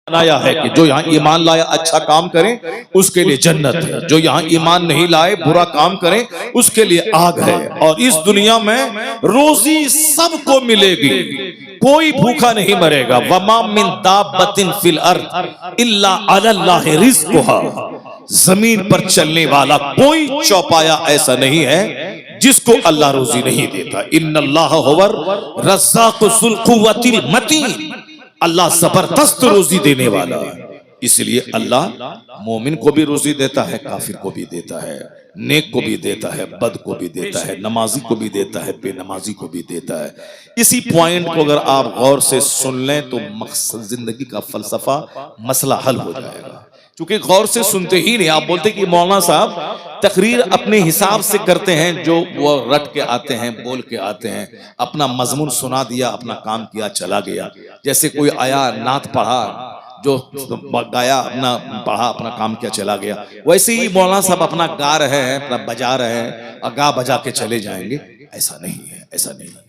बनाया है कि जो यहाँ ईमान लाया अच्छा काम करें उसके लिए जन्नत है, जो यहाँ ईमान नहीं लाए बुरा काम करें उसके लिए आग है। और इस दुनिया में रोजी सबको मिलेगी, कोई भूखा नहीं मरेगा। वमा मिन दाब्बतिन फिल अर्द इल्ला अलल्लाहि रिज़्क़ुहा, जमीन पर चलने वाला कोई चौपाया ऐसा नहीं है जिसको अल्लाह रोजी नहीं देता। इन्नल्लाह हुवर रज़्ज़ाक़ु ज़ुल क़ुव्वतिल मतीन, अल्लाह जबरदस्त रोजी देने वाला है। इसलिए अल्लाह मोमिन को भी रोजी देता है, काफिर को भी देता है, नेक को भी देता है, बद को भी देता है, नमाजी को भी देता है, बेनमाजी को भी देता है। इसी पॉइंट को अगर आप गौर से सुन लें तो मकसद जिंदगी का फलसफा मसला हल हो जाएगा। क्योंकि गौर से सुनते ही नहीं, आप बोलते कि मौलाना साहब तकरीर अपने हिसाब से करते हैं, जो वो रट के आते हैं, बोल के आते हैं, अपना मजमून सुना दिया, अपना काम किया, चला गया। जैसे कोई आया नात पढ़ा, जो गाया अपना पढ़ा, अपना काम किया, चला गया। वैसे ही मौलाना साहब अपना गा रहे हैं, अपना बजा रहे हैं और गा बजा के चले जाएंगे। ऐसा नहीं है, ऐसा नहीं है।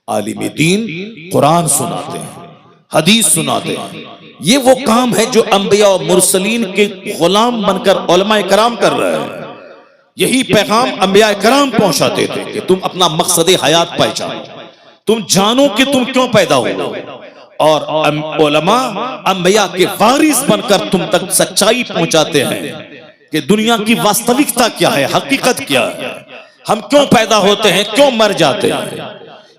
आलिम दीन कुरान सुनाते हैं, हदीस सुनाते हैं। ये वो काम है जो अंबिया और मुरसलीन के गुलाम बनकर उलमाए कराम कर रहे हैं। यही पैगाम अंबिया कराम पहुंचाते थे कि तुम अपना मकसद हयात पहचानो, तुम जानो कि तुम क्यों पैदा हुए, और उलमा अंबिया के वारिस बनकर तुम तक सच्चाई पहुंचाते हैं कि दुनिया की वास्तविकता क्या है, हकीकत क्या है, हम क्यों पैदा होते हैं, क्यों मर जाते हैं।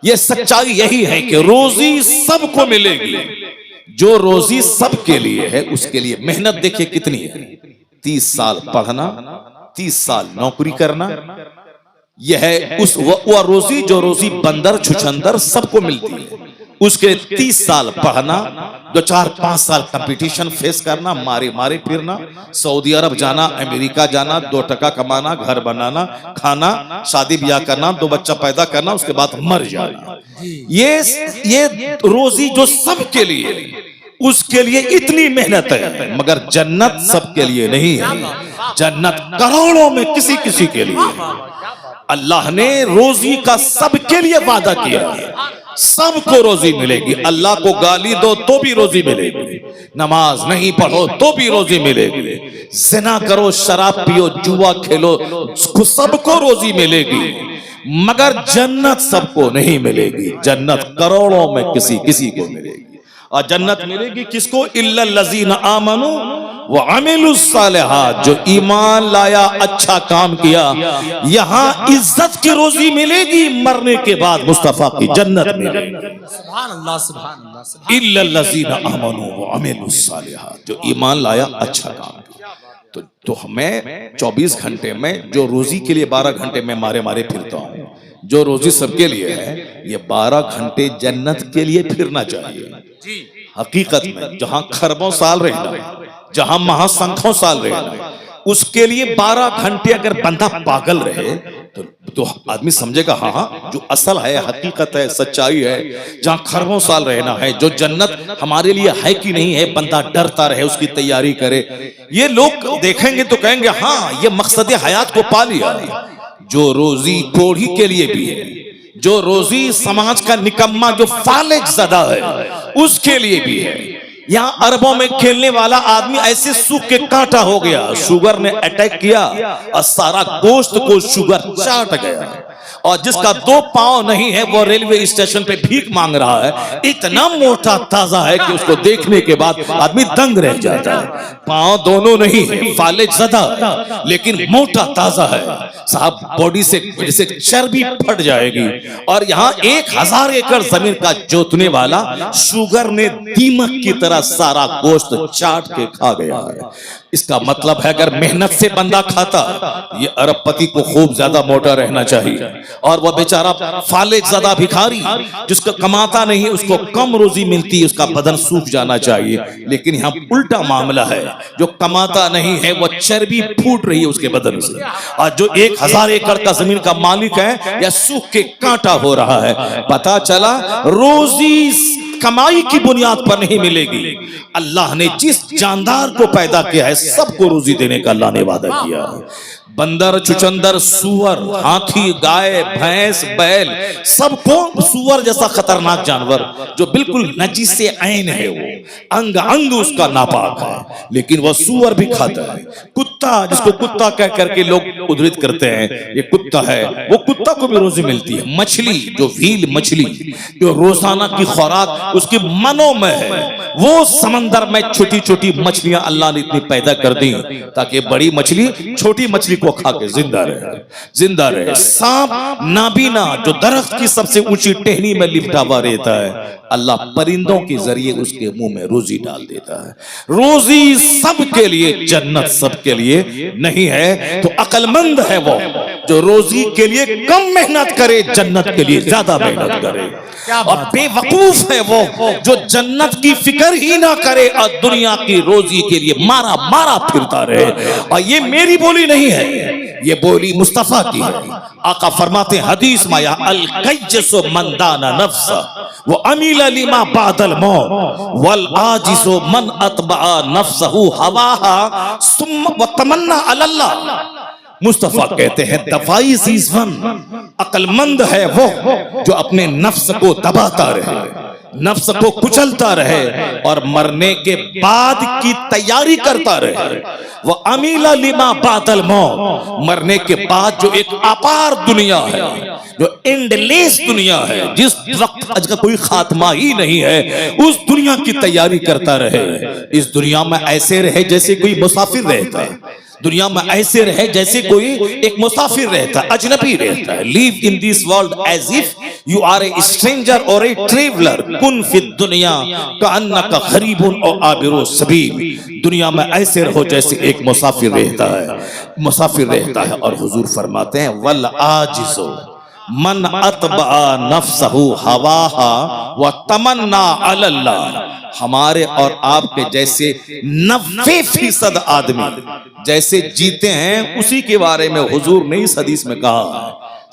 ये सच्चाई यही है कि रोजी सबको मिलेगी। जो रोजी सबके लिए है उसके लिए मेहनत देखिए कितनी है। 30 साल पढ़ना, 30 साल नौकरी करना, यह है उस वह रोजी जो रोजी बंदर छुछंदर सबको मिलती है। उसके 30 साल पढ़ना, 2-4-5 साल कंपटीशन फेस करना, मारे मारे फिरना, सऊदी अरब जाना, अमेरिका जाना, 2 टका कमाना, घर बनाना, खाना, शादी ब्याह करना, 2 बच्चा पैदा करना, उसके बाद मर जाना। ये रोजी जो सबके लिए, उसके लिए इतनी मेहनत है। मगर जन्नत सबके लिए नहीं है, जन्नत करोड़ों में किसी किसी के लिए है। अल्लाह ने रोजी का सबके लिए वादा किया है, सबको रोजी मिलेगी। अल्लाह को गाली दो तो भी रोजी मिलेगी, नमाज नहीं पढ़ो तो भी रोजी मिलेगी, जिना करो, शराब पियो, जुआ खेलो, सबको रोजी मिलेगी। मगर जन्नत सबको नहीं मिलेगी, जन्नत करोड़ों में किसी किसी को मिलेगी। और जन्नत मिलेगी किसको? इल्लल लज़ीना आमनू व अमिलुस सालिहात, जो ईमान लाया, अच्छा काम किया। यहाँ इज्जत की रोजी मिलेगी, मरने के बाद मुस्तफा की जन्नत मिलेगी। सुभान अल्लाह, सुभान अल्लाह। इल्लल लज़ीना आमनू व अमिलुस सालिहात, जो ईमान लाया, अच्छा काम किया। तो हमें 24 घंटे में जो रोजी के लिए 12 घंटे में मारे मारे फिरता हूँ, जो रोजी सबके लिए है, ये 12 घंटे जन्नत के लिए फिरना चाहिए। हकीकत में जहां खरबों साल रहना, जहां महासंखों साल रहना, उसके लिए 12 घंटे अगर बंदा पागल रहे तो आदमी समझेगा हाँ जो असल है, हकीकत है, सच्चाई है। जहां खरबों साल रहना है, जो जन्नत हमारे लिए है कि नहीं है, बंदा डरता रहे, उसकी तैयारी करे। ये लोग देखेंगे तो कहेंगे हाँ ये मकसद हयात को पा लिया। जो रोजी कोढ़ी के लिए भी है, जो रोजी समाज का निकम्मा जो फालिज ज़दा है उसके लिए भी है। यहाँ अरबों में खेलने वाला आदमी ऐसे सूख के कांटा हो गया, शुगर ने अटैक किया और सारा गोश्त को शुगर चाट गया। और जिसका 2 पांव नहीं है वो रेलवे स्टेशन पे भीख मांग रहा है, इतना मोटा ताजा है कि उसको देखने के बाद आदमी दंग रह जाता है। पांव दोनों नहीं है, फालिज ज़दा, लेकिन मोटा ताजा है साहब, बॉडी से जैसे चर्बी फट जाएगी। और यहाँ 1000 एकड़ जमीन का जोतने वाला शुगर ने दीमक की तरह सारा गोश्त चाट के खा गया है। इसका मतलब है अगर मेहनत से बंदा खाता, ये अरबपति को खूब ज्यादा मोटा रहना चाहिए। और वह बेचारा फालिज ज़दा भिखारी जिसको कमाता नहीं, उसको कम रोजी मिलती है, उसका बदन सूख जाना चाहिए। लेकिन यहाँ उल्टा मामला है, जो कमाता नहीं है वो चर्बी फूट रही है उसके बदन से, और जो 1000 एकड़ का जमीन का मालिक है या सूख के कांटा हो रहा है। पता चला रोजी कमाई की बुनियाद पर नहीं मिलेगी। अल्लाह ने जिस जानदार को पैदा किया है सबको रोजी देने का अल्लाह ने वादा किया है। बंदर, चुचंदर, सुअर, हाथी, गाय, भैंस, बैल, सबको सुअर जैसा खतरनाक जानवर जो बिल्कुल नजीस से ऐन है, वो अंग अंग उसका नापाक है, लेकिन वह सुअर भी खाता है। कुत्ता, जिसको कुत्ता कह करके लोग उद्धृत करते हैं ये कुत्ता है, वो कुत्ता को भी रोजी मिलती है। मछली, जो व्हील मछली जो रोजाना की खुराक उसकी मनों में है, वो समंदर में छोटी छोटी मछलियां अल्लाह ने इतनी पैदा कर दी ताकि बड़ी मछली छोटी मछली को खा के जिंदा रहे। सांप नाबीना, जो दरख्त की सबसे ऊंची टहनी में लिपटा हुआ रहता है, अल्लाह परिंदों के जरिए उसके मुंह में रोजी डाल देता है। रोजी सबके लिए, जन्नत सबके लिए नहीं है। तो अक्लमंद है वो जो रोजी के लिए कम मेहनत करे, जन्नत के लिए ज्यादा मेहनत करे। और बेवकूफ है वो जो जन्नत की फिक्र ही ना करे और दुनिया की रोजी के लिए मारा मारा फिरता रहे। और ये मेरी बोली नहीं है, ये बोली मुस्तफा की है। आका फरमाते हैं हदीस में, अल कय्यसु मन दाना नफ्स वो अमील लिमा बादल मौत वल आजिसु मन अतबा नफ्सहु हवाहा सुम्मा व तमन्ना अलल्लाह। मुस्तफा कहते हैं दफाई सीजवन, अक्लमंद है वो जो अपने नफ्स को दबाता रहे, नफ्स को कुचलता रहे और मरने के बाद की तैयारी करता रहे। वो अमीला लिमा बादल मौत, मरने के बाद जो एक अपार दुनिया है, जो एंडलेस दुनिया है, जिस वक्त आज का कोई खात्मा ही नहीं है, उस दुनिया की तैयारी करता रहे। इस दुनिया में ऐसे रहे जैसे कोई मुसाफिर रहता है, दुनिया में ऐसे रहे जैसे कोई एक मुसाफिर रहता है, अजनबी रहता है। Live in this world as if you are a stranger or a traveller, कुन फिद दुनिया कअन्नका गरीबुन और आबिरु सबील। दुनिया में ऐसे रहो जैसे एक मुसाफिर रहता है। और हुजूर फरमाते हैं वल आजिज़ु मन अतबा नफ्सहु हवाहा व तमन्ना अलल्लाह। हमारे और आपके जैसे 90% आदमी जैसे जीते हैं उसी के बारे में हुजूर ने इस हदीस में कहा।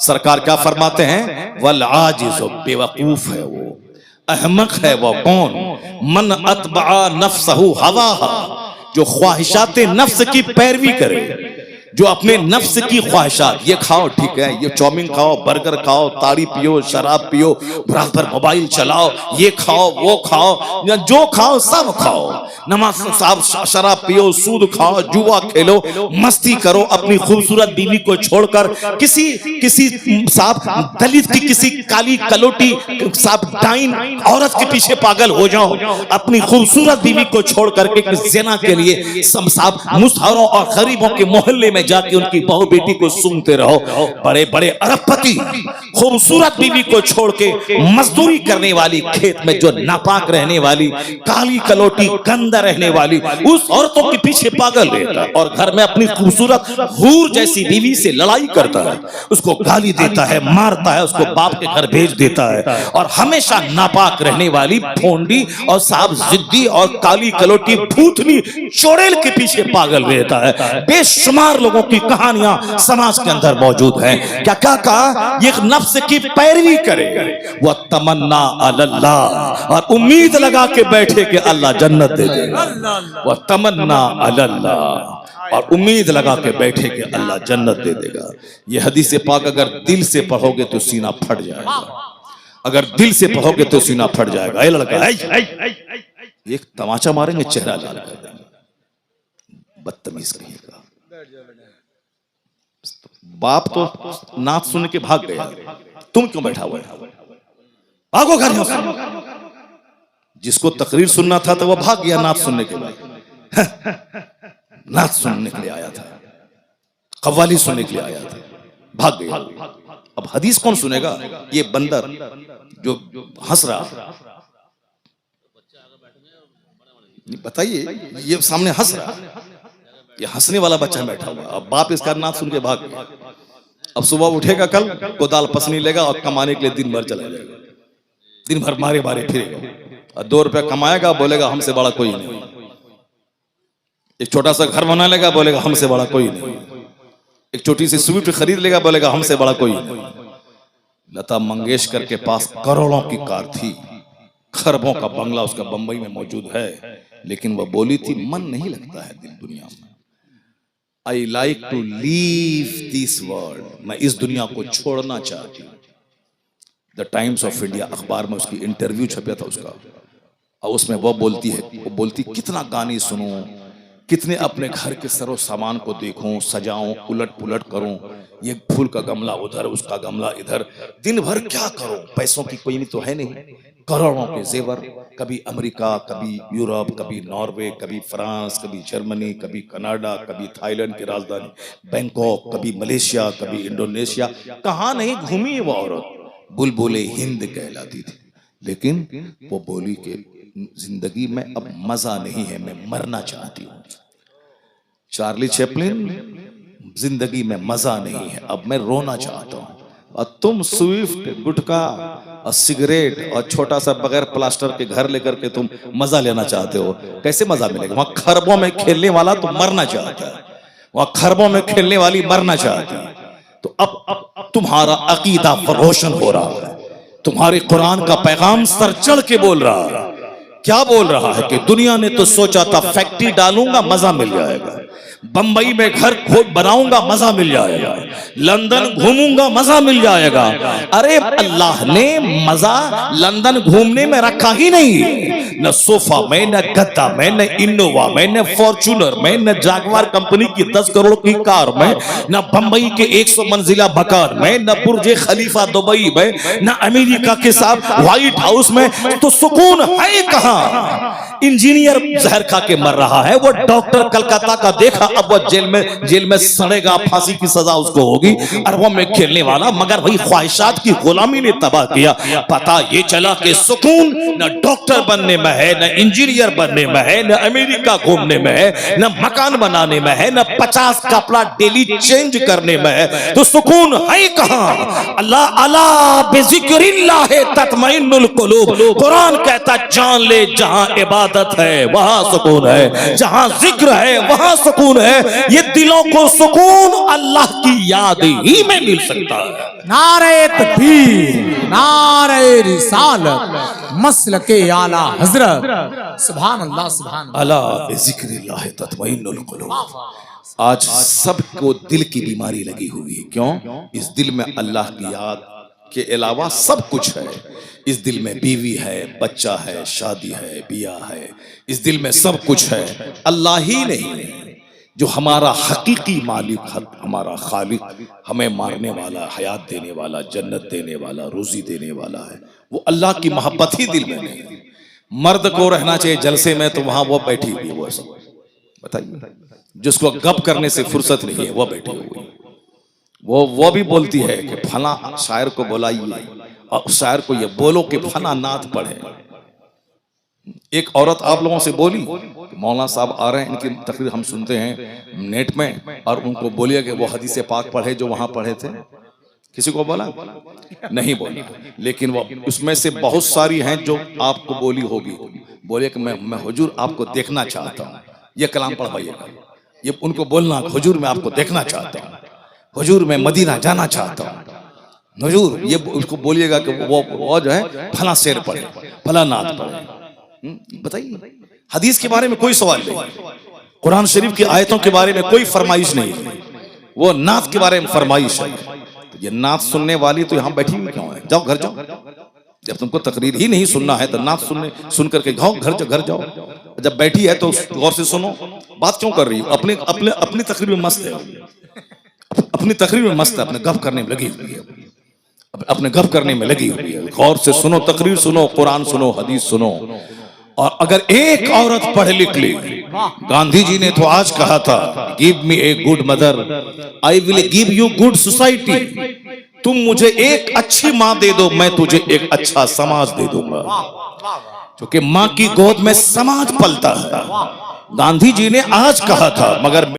सरकार क्या फरमाते हैं, वल आजिज़, बेवकूफ है वो, अहमक है वो कौन, मन अतबा नफ्सहु हवाहा, जो ख्वाहिशात नफ्स की पैरवी करे, जो अपने नफ्स की ख्वाहिशात, ये खाओ ठीक है, ये चाउमीन खाओ, बर्गर खाओ, ताड़ी पियो, शराब पियो, रात भर मोबाइल चलाओ, ये खाओ वो खाओ, या जो खाओ सब खाओ, नमाज साहब शराब पियो, सूद खाओ, जुआ खेलो, मस्ती करो, अपनी खूबसूरत बीवी को छोड़कर किसी साहब दलित की किसी काली कलोटी साहब डाइन औरत के पीछे पागल हो जाओ, अपनी खूबसूरत बीवी को छोड़ करके ज़िना के लिए साहब मुसहरों और गरीबों के मोहल्ले में जाके उनकी बहू बेटी को सूंघते रहो। बड़े बड़े अरबपति खूबसूरत बीवी को छोड़ के मजदूरी करने वाली, खेत में जो नापाक रहने वाली, काली कलोटी गंदा रहने वाली, उस औरतों के पीछे पागल रहता है और घर में अपनी खूबसूरत हूर जैसी बीवी से लड़ाई करता है, उसको गाली देता है, मारता है, उसको बाप के घर भेज देता है। और हमेशा नापाक रहने वाली भोंडी और साहब जिद्दी और काली कलोटी भूतनी चोड़ेल के पीछे पागल रहता है। बेशुमार लोगों की कहानियां समाज के अंदर मौजूद हैं। क्या कहा, ये नफ्स की पैरवी करे, वह तमन्ना अल्लाह, और उम्मीद लगा के बैठे कि अल्लाह जन्नत दे देगा, वह तमन्ना अल्लाह, और उम्मीद लगा के बैठे कि अल्लाह जन्नत दे देगा। यह हदीस पाक अगर दिल से पढ़ोगे तो सीना फट जाएगा, अगर दिल से पढ़ोगे तो सीना फट जाएगा। ये लड़का एक तमाचा मारेंगे, चेहरा लाल कर देंगे, बदतमीज कहेगा। बाप तो नात सुन के भाग गया, तुम क्यों बैठा हुआ है, भागो घर में। जिसको तकरीर सुनना था तो वह भाग गया नात सुनने के बाद, नात सुनने के लिए आया था, कव्वाली सुनने के लिए आया था, भाग गया। अब हदीस कौन सुनेगा, ये बंदर जो हंस रहा, बताइए, ये सामने हंस रहा, ये हंसने वाला बच्चा बैठा हुआ। अब बाप इसका नात सुन के भाग गया। अब सुबह उठेगा कल को दाल पसनी लेगा और कमाने के लिए दिन भर चला जाएगा, दिन भर मारे मारे फिरेगा और 2 रुपया कमाएगा, बोलेगा हमसे बड़ा कोई नहीं। एक छोटा सा घर बना लेगा, बोलेगा हमसे बड़ा कोई नहीं। एक छोटी सी स्विफ्ट खरीद लेगा, बोलेगा हमसे बड़ा कोई नहीं। लता मंगेशकर के पास करोड़ों की कार थी, खरबों का बंगला उसका बंबई में मौजूद है, लेकिन वह बोली थी मन नहीं लगता है दिल दुनिया में। I like to live this world, मैं इस दुनिया को छोड़ना चाहती हूँ। द टाइम्स ऑफ इंडिया अखबार में उसकी इंटरव्यू छपा था उसका, और उसमें वो बोलती कितना गाने सुनूं, कितने अपने घर के सरो सामान को देखूं, सजाऊं, उलट पुलट करूं, ये फूल का गमला उधर, उसका गमला इधर, दिन भर क्या करूं, पैसों की कोई तो है नहीं, करोड़ों के जेवर, कभी अमेरिका, कभी यूरोप, कभी नॉर्वे, कभी फ्रांस, कभी जर्मनी, कभी कनाडा, कभी थाईलैंड की राजधानी बैंकॉक, कभी मलेशिया, कभी इंडोनेशिया, कहाँ नहीं घूमी वो औरत। बुलबुले हिंद कहलाती थी, लेकिन वो बोली कि जिंदगी में अब मजा नहीं है, मैं मरना चाहती हूँ। चार्ली चैपलिन, जिंदगी में मजा नहीं है, अब मैं रोना चाहता हूँ। और तुम स्विफ्ट, गुटखा और सिगरेट और छोटा सा बगैर प्लास्टर के घर लेकर के तुम मजा लेना चाहते हो, कैसे मजा मिलेगा? वहां खरबों में खेलने वाला तो मरना चाहता है, वहां खरबों में खेलने वाली मरना चाहती है। तो अब तुम्हारा अकीदा फरोशन हो रहा है, तुम्हारे कुरान का पैगाम सर चढ़ के बोल रहा है। क्या बोल रहा है कि दुनिया ने तो सोचा था फैक्ट्री डालूंगा मजा मिल जाएगा, बंबई में घर खोद बनाऊंगा मजा मिल जाएगा, लंदन घूमूंगा मजा मिल जाएगा। अरे अल्लाह ने मजा लंदन घूमने में रखा ही नहीं, न सोफा में, न गद्दा में, न इनोवा में, न फॉर्च्यूनर में, न जागवार कंपनी की 10 करोड़ की कार में, न बंबई के 100 मंजिला मकान में, न बुर्ज खलीफा दुबई में, न अमेरिका के साथ व्हाइट हाउस में। तो सुकून है कहां? इंजीनियर जहर खा के मर रहा है, वो डॉक्टर कलकत्ता का देखा, अब वो जेल में सड़ेगा, फांसी की सजा उसको होगी। अरबों में खेलने वाला, मगर वही ख्वाहिशात की गुलामी ने तबाह किया। पता ये चला कि सुकून न डॉक्टर बनने में है, न इंजीनियर बनने में है, न अमेरिका घूमने में है, न मकान बनाने में है, न 50 कपड़ा डेली चेंज करने में है। तो सुकून है कहां? अल्लाह अला बिज़िक्रिल्लाह तत्मइन्नुल कुलूब। कुरान कहता जान ले जहां इबादत है वहां सुकून है, जहां जिक्र है वहां सुकून है। ये दिलों को सुकून अल्लाह की याद ही में मिल सकता है। नारे तकबीर, नारे रिसालत, मसलके आला हजरत, सुभान अल्लाह, सुभान अल्लाह। अला बिज़िक्रिल्लाह तत्मइन्नुल कुलूब। आज सबको दिल की बीमारी लगी हुई है। क्यों? इस दिल में अल्लाह की याद के अलावा सब कुछ है। इस दिल में बीवी है, बच्चा है, शादी है, बियाह है, इस दिल में सब कुछ है। अल्लाह ही नहीं जो हमारा हकीकी मालिक, हमारा खालिक, हमें मारने वाला, हयात देने वाला, जन्नत देने वाला, रोजी देने वाला है, वो अल्लाह की मोहब्बत ही दिल में नहीं। मर्द को रहना चाहिए जलसे में, तो वहां वो बैठी हुई है, वो सब बताइए, जिसको गप करने से फुर्सत नहीं है वो बैठी हुई। वो भी बोलती है कि फला शायर को बुलाइए और उस शायर को ये बोलो कि फला नात पढ़े। एक औरत आप लोगों से बोली, मौलाना साहब आ रहे हैं, इनकी तकरीर हम सुनते हैं नेट में, और उनको बोलिए कि वो हदीस पाक पढ़े जो वहां पढ़े थे। किसी को बोला? नहीं बोला। लेकिन वो उसमें से बहुत सारी हैं जो आपको बोली होगी। बोले कि मैं हुजूर आपको देखना चाहता हूँ, ये कलाम पढ़वाइएगा। ये उनको बोलना, हुजूर मैं आपको देखना चाहता हूँ, हुजूर मैं मदीना जाना चाहता हूँ, हुजूर ये उसको बोलिएगा कि वो जो है फला शेर पढ़े, फला नात पढ़े। बताइए, हदीस के बारे में कोई सवाल नहीं, कुरान शरीफ की आयतों के बारे में कोई फरमाइश नहीं, वो नात के बारे में फरमाइश है। तो ये नात सुनने वाली तो यहाँ बैठी हुई क्यों है? जाओ घर जाओ। जब तुमको तकरीर ही नहीं सुनना है तो नात सुन करके घर जाओ। जब बैठी है तो गौर से सुनो, बात क्यों कर रही हो? अपनी तकरीर में मस्त है, अपनी तकरीर में मस्त है, अपने गप करने में लगी हुई है, अपने गप करने में लगी हुई है। गौर से सुनो, तकरीर सुनो, कुरान सुनो, हदीस सुनो। और अगर एक औरत पढ़ लिख ली, गांधी जी ने तो आज कहा था, give me a good mother, I will give you good society. तुम मुझे एक अच्छी माँ दे दो, मैं तुझे एक अच्छा समाज दे दूंगा। क्योंकि माँ की गोद में समाज पलता है। गांधी जी ने आज कहा था, मगर